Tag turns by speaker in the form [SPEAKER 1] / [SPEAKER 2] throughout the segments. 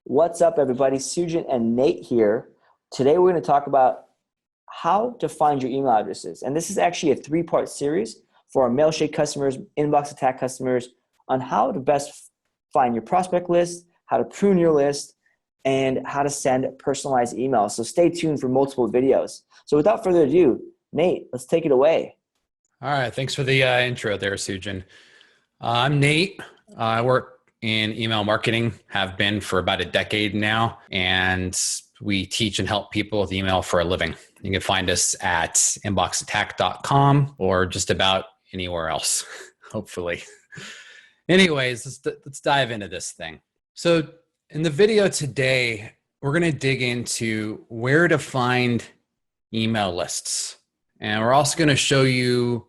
[SPEAKER 1] What's up, everybody? Sujin and Nate here. Today, we're going to talk about how to find your email addresses. And this is actually a three-part series for our Mailshake customers, inbox attack customers, on how to best find your prospect list, how to prune your list, and how to send personalized emails. So stay tuned for multiple videos. So without further ado, Nate, let's take it away.
[SPEAKER 2] All right. Thanks for the intro there, Sujin. I'm Nate. I work in email marketing, have been for about a decade now, and we teach and help people with email for a living. You can find us at inboxattack.com or just about anywhere else, hopefully. Anyways, let's dive into this thing. So in the video today, we're going to dig into where to find email lists. And we're also going to show you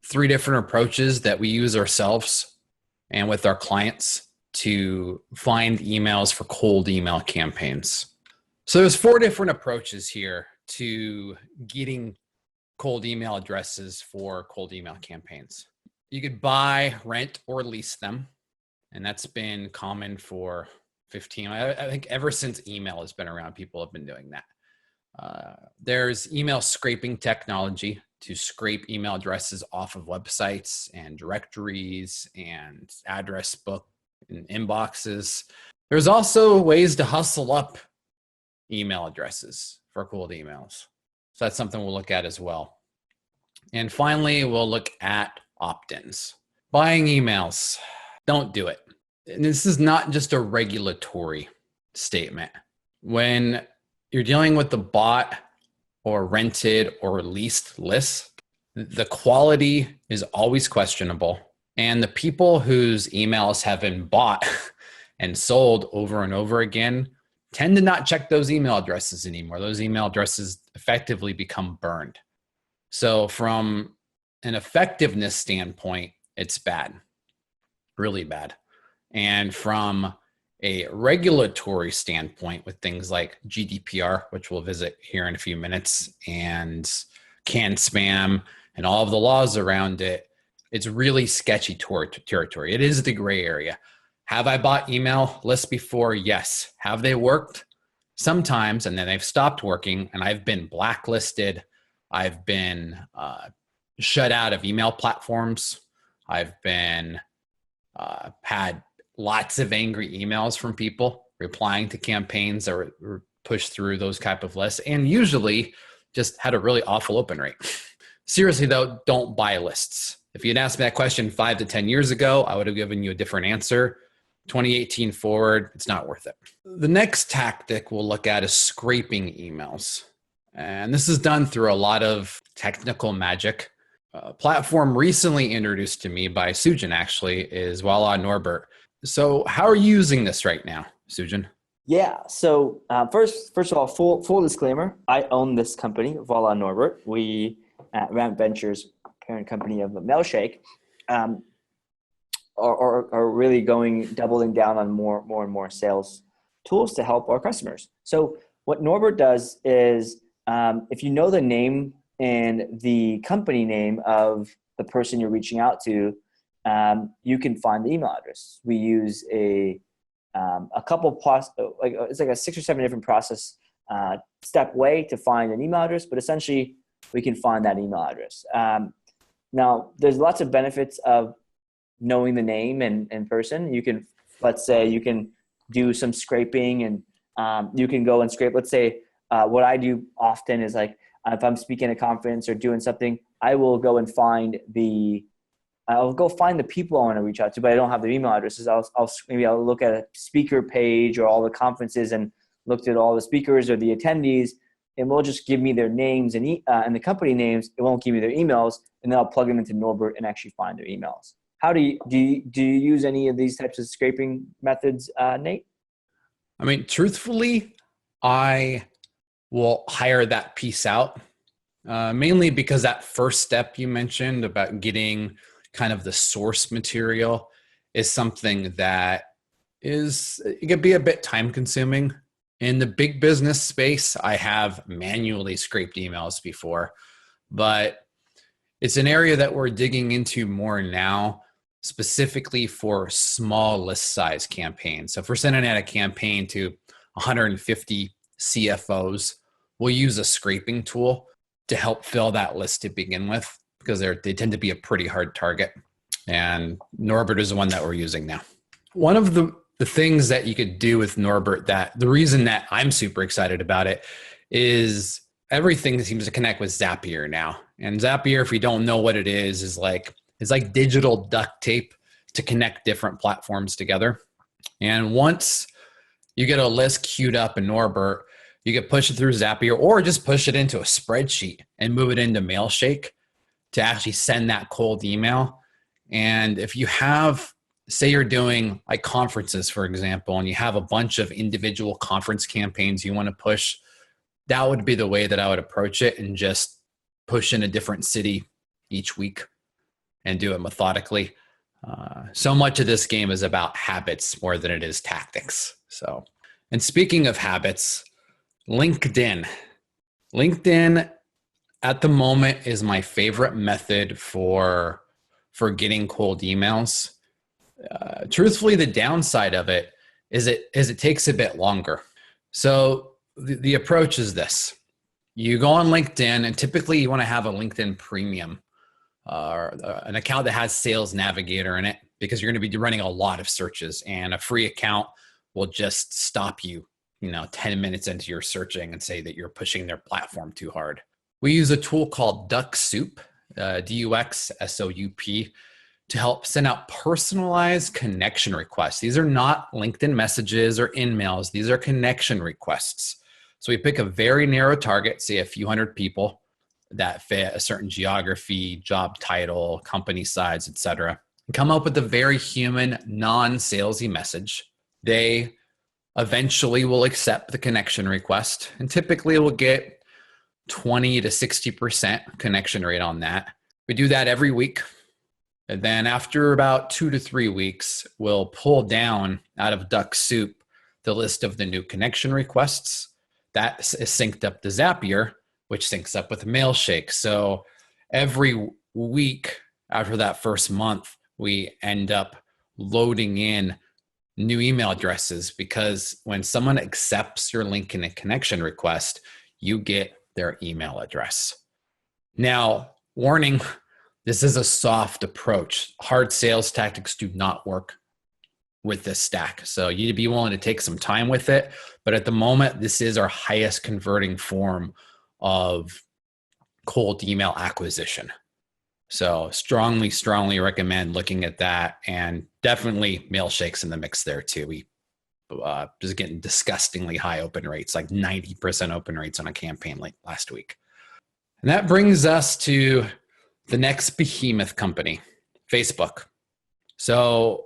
[SPEAKER 2] 3 different approaches that we use ourselves and with our clients to find emails for cold email campaigns. So there's 4 different approaches here to getting cold email addresses for cold email campaigns. You could buy, rent, or lease them. And that's been common for I think ever since email has been around, people have been doing that. There's email scraping technology to scrape email addresses off of websites and directories and address book and inboxes. There's also ways to hustle up email addresses for cold emails. So that's something we'll look at as well. And finally, we'll look at opt-ins. Buying emails, don't do it. And this is not just a regulatory statement. When you're dealing with the bought or rented or leased lists, the quality is always questionable. And the people whose emails have been bought and sold over and over again tend to not check those email addresses anymore. Those email addresses effectively become burned. So from an effectiveness standpoint, it's bad, really bad. And from a regulatory standpoint with things like GDPR, which we'll visit here in a few minutes, and canned spam and all of the laws around it, it's really sketchy territory. It is the gray area. Have I bought email lists before? Yes. Have they worked? Sometimes, and then they've stopped working, and I've been blacklisted. I've been shut out of email platforms. I've been had lots of angry emails from people replying to campaigns that were pushed through those type of lists, and usually just had a really awful open rate. Seriously though, don't buy lists. If you'd asked me that question 5 to 10 years ago, I would have given you a different answer. 2018 forward, it's not worth it. The next tactic we'll look at is scraping emails. And this is done through a lot of technical magic. A platform recently introduced to me by Sujin actually is Voila Norbert. So how are you using this right now, Sujin?
[SPEAKER 1] Yeah. So first of all, full disclaimer: I own this company, Voila Norbert. We at Ramp Ventures, parent company of Mailshake, are really doubling down on more and more sales tools to help our customers. So what Norbert does is, if you know the name and the company name of the person you're reaching out to, you can find the email address. We use a couple it's like a 6 or 7 different process step way to find an email address, but essentially we can find that email address. Now, there's lots of benefits of knowing the name and person. You can, let's say, you can do some scraping, and you can go and scrape. Let's say what I do often is, like, if I'm speaking at a conference or doing something, I will go and find I'll go find the people I want to reach out to, but I don't have their email addresses. Maybe I'll look at a speaker page or all the conferences and looked at all the speakers or the attendees, and will just give me their names and the company names. It won't give me their emails, and then I'll plug them into Norbert and actually find their emails. How do you use any of these types of scraping methods, Nate?
[SPEAKER 2] I mean, truthfully, I will hire that piece out, mainly because that first step you mentioned about getting kind of the source material is something that it could be a bit time consuming. In the big business space, I have manually scraped emails before, but it's an area that we're digging into more now specifically for small list size campaigns. So if we're sending out a campaign to 150 CFOs, we'll use a scraping tool to help fill that list to begin with, because they tend to be a pretty hard target. And Norbert is the one that we're using now. One of the things that you could do with Norbert, that the reason that I'm super excited about it, is everything seems to connect with Zapier now. And Zapier, if you don't know what it is like digital duct tape to connect different platforms together. And once you get a list queued up in Norbert, you can push it through Zapier, or just push it into a spreadsheet and move it into Mailshake to actually send that cold email. And if you have, say you're doing like conferences, for example, and you have a bunch of individual conference campaigns you want to push, that would be the way that I would approach it, and just push in a different city each week and do it methodically. So much of this game is about habits more than it is tactics. So, and speaking of habits, LinkedIn at the moment is my favorite method for getting cold emails. Truthfully, the downside of it is it takes a bit longer. So the approach is this. You go on LinkedIn, and typically you want to have a LinkedIn premium or an account that has Sales Navigator in it, because you're going to be running a lot of searches, and a free account will just stop you, 10 minutes into your searching and say that you're pushing their platform too hard. We use a tool called DuckSoup, DuxSoup, to help send out personalized connection requests. These are not LinkedIn messages or in-mails. These are connection requests. So we pick a very narrow target, say a few hundred people that fit a certain geography, job title, company size, etc., and come up with a very human, non-salesy message. They eventually will accept the connection request, and typically we'll get 20 to 60% connection rate on that. We do that every week. And then after about 2 to 3 weeks, we'll pull down out of DuckSoup the list of the new connection requests. That is synced up to Zapier, which syncs up with Mailshake. So every week after that first month, we end up loading in new email addresses, because when someone accepts your link in a connection request, you get their email address. Now, warning, this is a soft approach. Hard sales tactics do not work with this stack. So you need to be willing to take some time with it. But at the moment, this is our highest converting form of cold email acquisition. So strongly recommend looking at that, and definitely Mailshake's in the mix there too. We just getting disgustingly high open rates, like 90% open rates on a campaign like last week. And that brings us to the next behemoth company, Facebook. So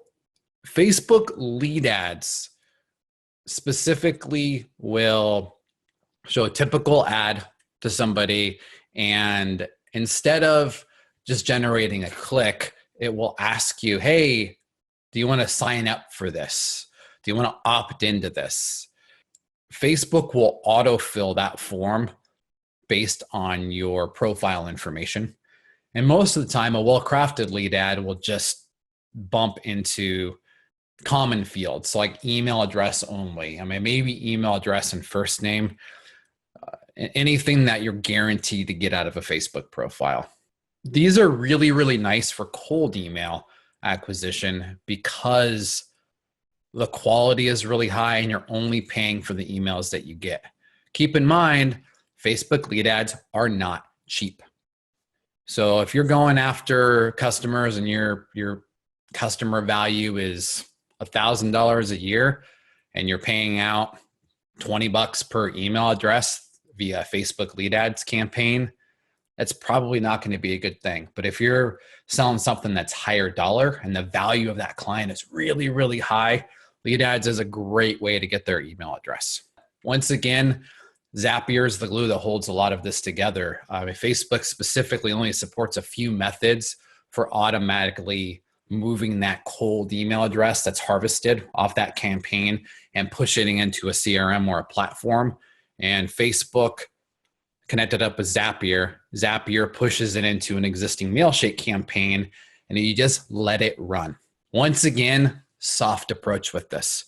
[SPEAKER 2] Facebook lead ads specifically will show a typical ad to somebody, and instead of just generating a click, it will ask you, hey, do you want to sign up for this? Do you want to opt into this? Facebook will autofill that form based on your profile information. And most of the time, a well-crafted lead ad will just bump into common fields, like email address only. I mean, maybe email address and first name, anything that you're guaranteed to get out of a Facebook profile. These are really, really nice for cold email acquisition, because the quality is really high and you're only paying for the emails that you get. Keep in mind, Facebook lead ads are not cheap. So if you're going after customers and your customer value is $1,000 a year and you're paying out $20 per email address via Facebook lead ads campaign, that's probably not going to be a good thing. But if you're selling something that's higher dollar and the value of that client is really, really high, lead ads is a great way to get their email address. Once again, Zapier is the glue that holds a lot of this together. Facebook specifically only supports a few methods for automatically moving that cold email address that's harvested off that campaign and pushing it into a CRM or a platform. And Facebook connected up with Zapier. Zapier pushes it into an existing Mailshake campaign, and you just let it run. Once again, soft approach with this.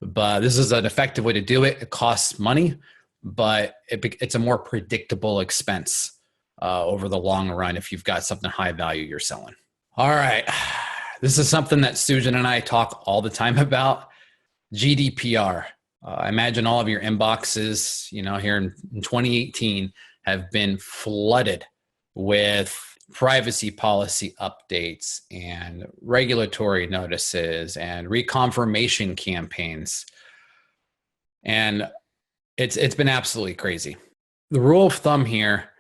[SPEAKER 2] But this is an effective way to do it. It costs money, but it's a more predictable expense over the long run if you've got something high value you're selling. All right. This is something that Susan and I talk all the time about, GDPR. I imagine all of your inboxes, here in 2018 have been flooded with privacy policy updates and regulatory notices and reconfirmation campaigns. And it's been absolutely crazy. The rule of thumb here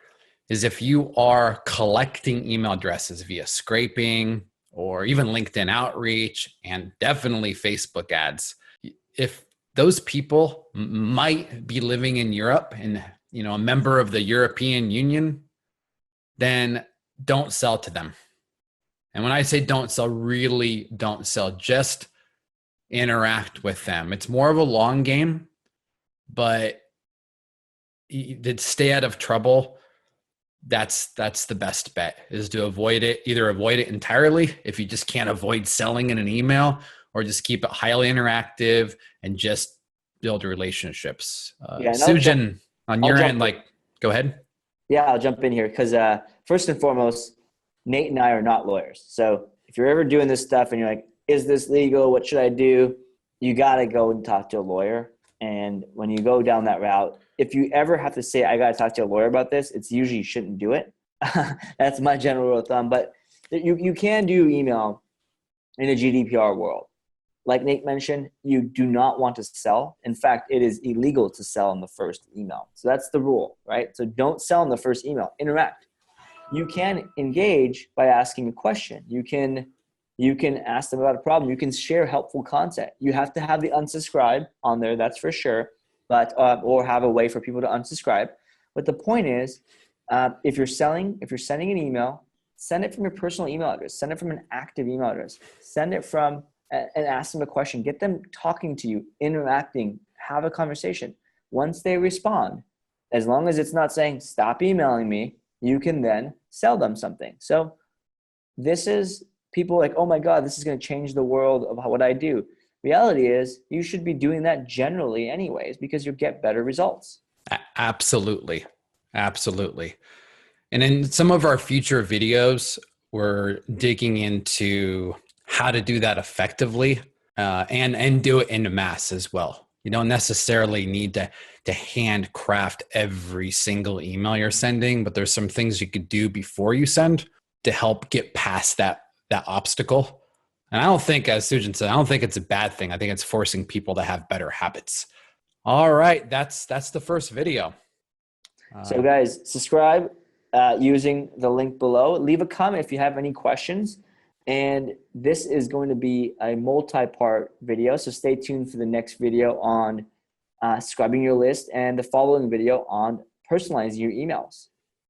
[SPEAKER 2] is if you are collecting email addresses via scraping or even LinkedIn outreach and definitely Facebook ads, if those people might be living in Europe and a member of the European Union, then don't sell to them. And when I say don't sell, really don't sell. Just interact with them. It's more of a long game, but to stay out of trouble, that's the best bet, is to avoid it. Either avoid it entirely if you just can't avoid selling in an email, or just keep it highly interactive and just build relationships. Sujan, on your end, go ahead.
[SPEAKER 1] Yeah, I'll jump in here because first and foremost, Nate and I are not lawyers. So if you're ever doing this stuff and you're like, is this legal? What should I do? You got to go and talk to a lawyer. And when you go down that route, if you ever have to say, I got to talk to a lawyer about this, it's usually you shouldn't do it. That's my general rule of thumb. But you can do email in a GDPR world. Like Nate mentioned, you do not want to sell. In fact, it is illegal to sell in the first email. So that's the rule, right? So don't sell in the first email. Interact. You can engage by asking a question. You can ask them about a problem. You can share helpful content. You have to have the unsubscribe on there, that's for sure, but or have a way for people to unsubscribe. But the point is, if you're sending an email, send it from your personal email address. Send it from an active email address. Send it from and ask them a question. Get them talking to you, interacting, have a conversation. Once they respond, as long as it's not saying, stop emailing me, you can then sell them something. So this is people like, oh my God, this is going to change the world of what I do. Reality is you should be doing that generally anyways, because you'll get better results.
[SPEAKER 2] Absolutely. Absolutely. And in some of our future videos, we're digging into how to do that effectively and do it in mass as well. You don't necessarily need to handcraft every single email you're sending, but there's some things you could do before you send to help get past that obstacle. And I don't think, as Sujan said, I don't think it's a bad thing. I think it's forcing people to have better habits. All right, that's the first video.
[SPEAKER 1] So guys, subscribe using the link below. Leave a comment if you have any questions. And this is going to be a multi-part video. So stay tuned for the next video on scrubbing your list and the following video on personalizing your emails.